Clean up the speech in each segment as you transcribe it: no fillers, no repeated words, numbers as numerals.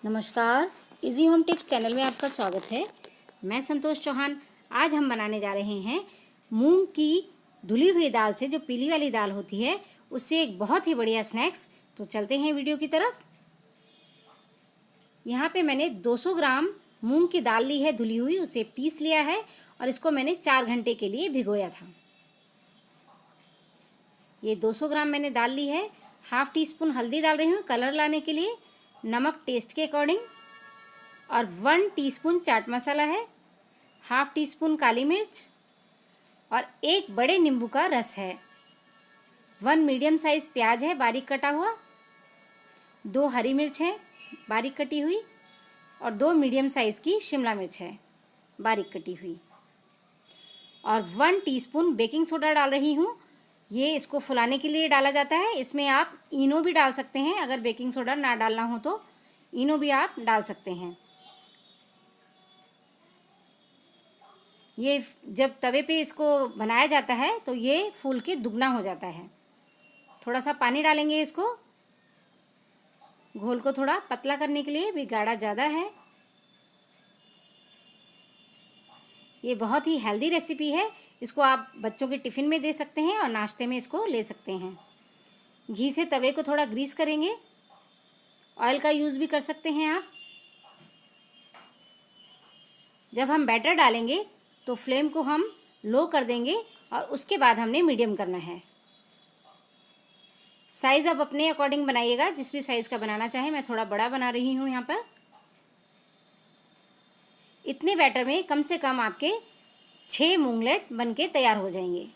नमस्कार, easy home tips channel में आपका स्वागत है। मैं संतोष चौहान। आज हम बनाने जा रहे हैं मूंग की धुली हुई दाल से, जो पीली वाली दाल होती है, उससे एक बहुत ही बढ़िया स्नैक्स। तो चलते हैं वीडियो की तरफ। यहाँ पे मैंने 200 ग्राम मूंग की दाल ली है धुली हुई, उसे पीस लिया है और इसको मैंने 4 घंटे के लिए भिगोया था। ये 200 ग्राम मैंने दाल ली है। हाफ टी स्पून हल्दी डाल रही हूँ कलर लाने के लिए, नमक टेस्ट के अकॉर्डिंग, और 1 टीस्पून चाट मसाला है, हाफ टी स्पून काली मिर्च और 1 बड़े नींबू का रस है। 1 मीडियम साइज प्याज है बारीक कटा हुआ, 2 हरी मिर्च है बारीक कटी हुई और 2 मीडियम साइज की शिमला मिर्च है बारीक कटी हुई, और 1 टीस्पून बेकिंग सोडा डाल रही हूँ। ये इसको फुलाने के लिए डाला जाता है। इसमें आप इनो भी डाल सकते हैं, अगर बेकिंग सोडा ना डालना हो तो इनो भी आप डाल सकते हैं। ये जब तवे पे इसको बनाया जाता है तो ये फूल के दुगना हो जाता है। थोड़ा सा पानी डालेंगे इसको, घोल को थोड़ा पतला करने के लिए, भी गाढ़ा ज़्यादा है। ये बहुत ही हेल्दी रेसिपी है। इसको आप बच्चों के टिफ़िन में दे सकते हैं और नाश्ते में इसको ले सकते हैं। घी से तवे को थोड़ा ग्रीस करेंगे, ऑयल का यूज़ भी कर सकते हैं आप। जब हम बैटर डालेंगे तो फ्लेम को हम लो कर देंगे और उसके बाद हमने मीडियम करना है। साइज़ आप अपने अकॉर्डिंग बनाइएगा, जिस भी साइज़ का बनाना चाहे। मैं थोड़ा बड़ा बना रही हूँ यहाँ पर। इतने बैटर में कम से कम आपके 6 मूंगलेट बनके तैयार हो जाएंगे।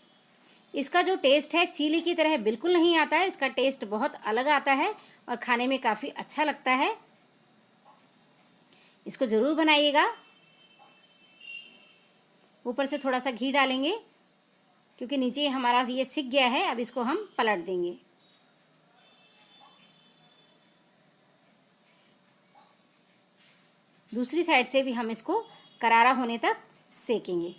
इसका जो टेस्ट है चीली की तरह बिल्कुल नहीं आता है। इसका टेस्ट बहुत अलग आता है और खाने में काफ़ी अच्छा लगता है। इसको ज़रूर बनाइएगा। ऊपर से थोड़ा सा घी डालेंगे क्योंकि नीचे हमारा ये सिक गया है। अब इसको हम पलट देंगे। दूसरी साइड से भी हम इसको करारा होने तक सेकेंगे।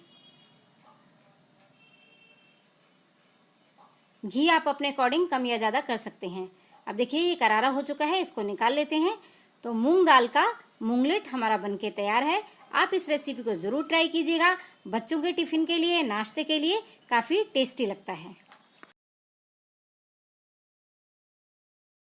घी आप अपने अकॉर्डिंग कम या ज़्यादा कर सकते हैं। अब देखिए ये करारा हो चुका है, इसको निकाल लेते हैं। तो मूंग दाल का मूंगलेट हमारा बनके तैयार है। आप इस रेसिपी को ज़रूर ट्राई कीजिएगा। बच्चों के टिफ़िन के लिए, नाश्ते के लिए काफ़ी टेस्टी लगता है।